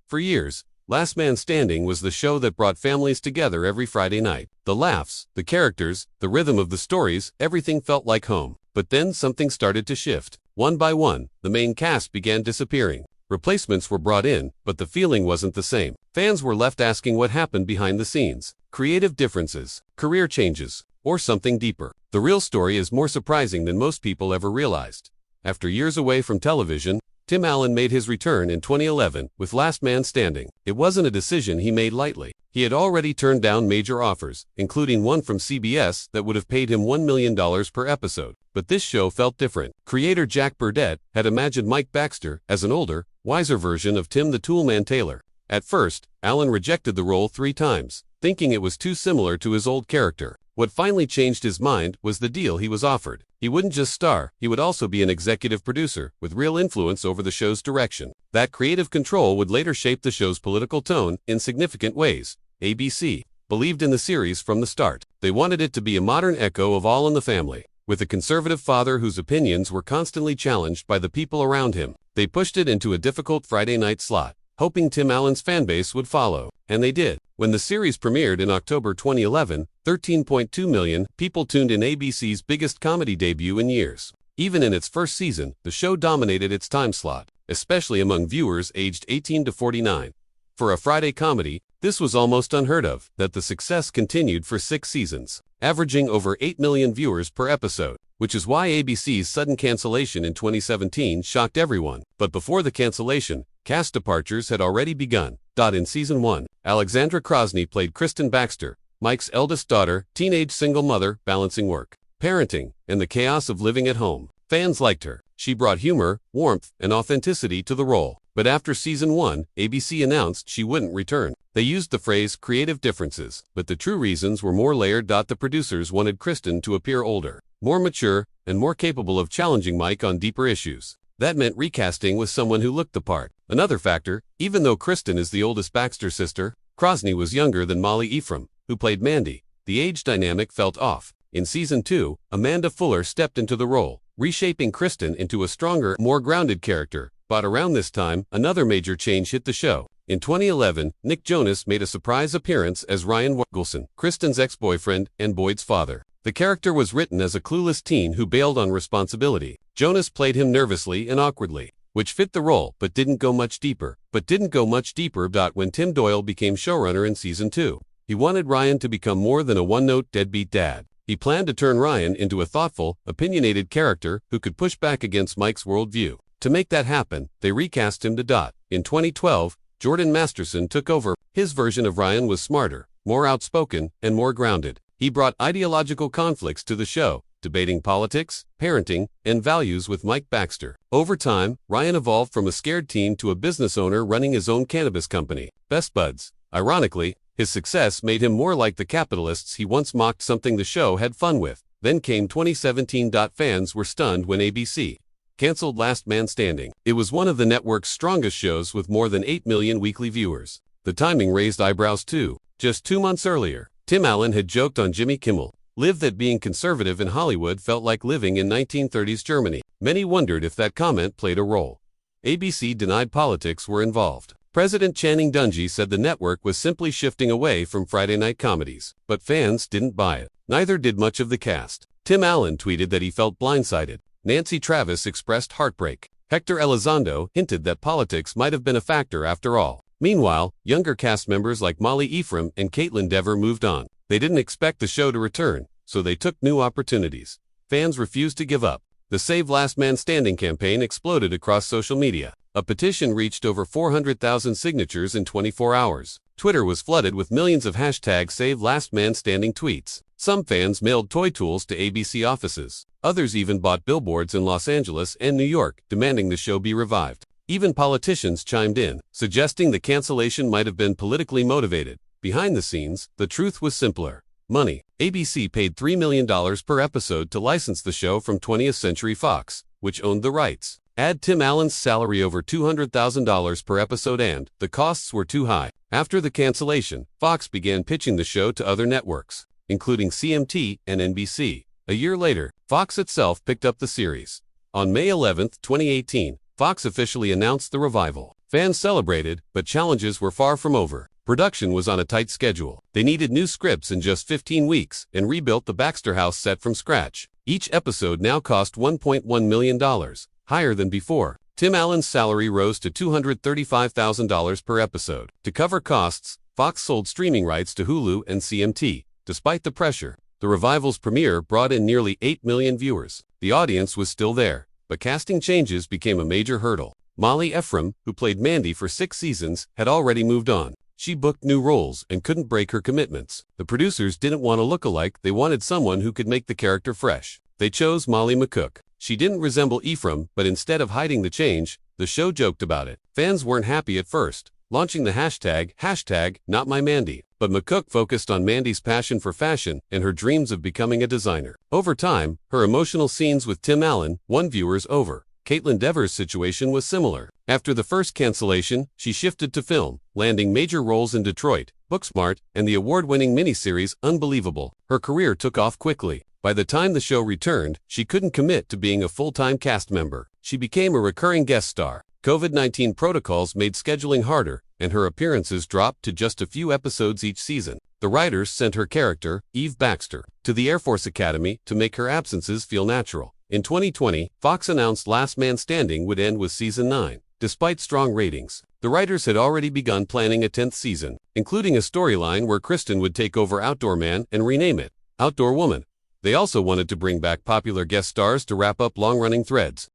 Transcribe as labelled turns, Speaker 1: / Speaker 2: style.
Speaker 1: For years, Last Man Standing was the show that brought families together every Friday night. The laughs, the characters, the rhythm of the stories, everything felt like home. But then something started to shift. One by one, the main cast began disappearing. Replacements were brought in, but the feeling wasn't the same. Fans were left asking what happened behind the scenes. Creative differences, career changes, or something deeper. The real story is more surprising than most people ever realized. After years away from television, Tim Allen made his return in 2011 with Last Man Standing. It wasn't a decision he made lightly. He had already turned down major offers, including one from CBS that would have paid him $1 million per episode. But this show felt different. Creator Jack Burdett had imagined Mike Baxter as an older, wiser version of Tim the Toolman Taylor. At first, Allen rejected the role 3 times, thinking it was too similar to his old character. What finally changed his mind was the deal he was offered. He wouldn't just star, he would also be an executive producer, with real influence over the show's direction. That creative control would later shape the show's political tone in significant ways. ABC believed in the series from the start. They wanted it to be a modern echo of All in the Family, with a conservative father whose opinions were constantly challenged by the people around him. They pushed it into a difficult Friday night slot, hoping Tim Allen's fanbase would follow. And they did. When the series premiered in October 2011, 13.2 million people tuned in, ABC's biggest comedy debut in years. Even in its first season, the show dominated its time slot, especially among viewers aged 18 to 49. For a Friday comedy, this was almost unheard of. That the success continued for 6 seasons, averaging over 8 million viewers per episode, which is why ABC's sudden cancellation in 2017 shocked everyone. But before the cancellation, cast departures had already begun. In Season 1, Alexandra Krosny played Kristen Baxter, Mike's eldest daughter, teenage single mother, balancing work, parenting, and the chaos of living at home. Fans liked her. She brought humor, warmth, and authenticity to the role. But after Season 1, ABC announced she wouldn't return. They used the phrase creative differences, but the true reasons were more layered. The producers wanted Kristen to appear older, more mature, and more capable of challenging Mike on deeper issues. That meant recasting with someone who looked the part. Another factor, even though Kristen is the oldest Baxter sister, Krosny was younger than Molly Ephraim, who played Mandy. The age dynamic felt off. In Season 2, Amanda Fuller stepped into the role, reshaping Kristen into a stronger, more grounded character. But around this time, another major change hit the show. In 2011, Nick Jonas made a surprise appearance as Ryan Wilson, Kristen's ex-boyfriend and Boyd's father. The character was written as a clueless teen who bailed on responsibility. Jonas played him nervously and awkwardly, which fit the role but didn't go much deeper. When Tim Doyle became showrunner in Season 2, he wanted Ryan to become more than a one-note deadbeat dad. He planned to turn Ryan into a thoughtful, opinionated character who could push back against Mike's worldview. To make that happen, they recast him to. In 2012, Jordan Masterson took over. His version of Ryan was smarter, more outspoken, and more grounded. He brought ideological conflicts to the show, debating politics, parenting, and values with Mike Baxter. Over time, Ryan evolved from a scared teen to a business owner running his own cannabis company, Best Buds. Ironically, his success made him more like the capitalists he once mocked, something the show had fun with. Then came 2017. Fans were stunned when ABC canceled Last Man Standing. It was one of the network's strongest shows with more than 8 million weekly viewers. The timing raised eyebrows too. Just 2 months earlier, Tim Allen had joked on Jimmy Kimmel Live that being conservative in Hollywood felt like living in 1930s Germany. Many wondered if that comment played a role. ABC denied politics were involved. President Channing Dungey said the network was simply shifting away from Friday night comedies. But fans didn't buy it. Neither did much of the cast. Tim Allen tweeted that he felt blindsided. Nancy Travis expressed heartbreak. Hector Elizondo hinted that politics might have been a factor after all. Meanwhile, younger cast members like Molly Ephraim and Caitlin Dever moved on. They didn't expect the show to return, so they took new opportunities. Fans refused to give up. The Save Last Man Standing campaign exploded across social media. A petition reached over 400,000 signatures in 24 hours. Twitter was flooded with millions of hashtag Save Last Man Standing tweets. Some fans mailed toy tools to ABC offices. Others even bought billboards in Los Angeles and New York, demanding the show be revived. Even politicians chimed in, suggesting the cancellation might have been politically motivated. Behind the scenes, the truth was simpler. Money. ABC paid $3 million per episode to license the show from 20th Century Fox, which owned the rights. Add Tim Allen's salary over $200,000 per episode and the costs were too high. After the cancellation, Fox began pitching the show to other networks, including CMT and NBC. A year later, Fox itself picked up the series. On May 11, 2018, Fox officially announced the revival. Fans celebrated, but challenges were far from over. Production was on a tight schedule. They needed new scripts in just 15 weeks and rebuilt the Baxter House set from scratch. Each episode now cost $1.1 million, higher than before. Tim Allen's salary rose to $235,000 per episode. To cover costs, Fox sold streaming rights to Hulu and CMT. Despite the pressure, the revival's premiere brought in nearly 8 million viewers. The audience was still there, but casting changes became a major hurdle. Molly Ephraim, who played Mandy for 6 seasons, had already moved on. She booked new roles and couldn't break her commitments. The producers didn't want a look-alike, they wanted someone who could make the character fresh. They chose Molly McCook. She didn't resemble Ephraim, but instead of hiding the change, the show joked about it. Fans weren't happy at first, launching the hashtag #NotMyMandy. But McCook focused on Mandy's passion for fashion and her dreams of becoming a designer. Over time, her emotional scenes with Tim Allen won viewers over. Caitlin Dever's situation was similar. After the first cancellation, she shifted to film, landing major roles in Detroit, Booksmart, and the award-winning miniseries Unbelievable. Her career took off quickly. By the time the show returned, she couldn't commit to being a full-time cast member. She became a recurring guest star. COVID-19 protocols made scheduling harder, and her appearances dropped to just a few episodes each season. The writers sent her character, Eve Baxter, to the Air Force Academy to make her absences feel natural. In 2020, Fox announced Last Man Standing would end with Season 9. Despite strong ratings, the writers had already begun planning a 10th season, including a storyline where Kristen would take over Outdoor Man and rename it Outdoor Woman. They also wanted to bring back popular guest stars to wrap up long-running threads.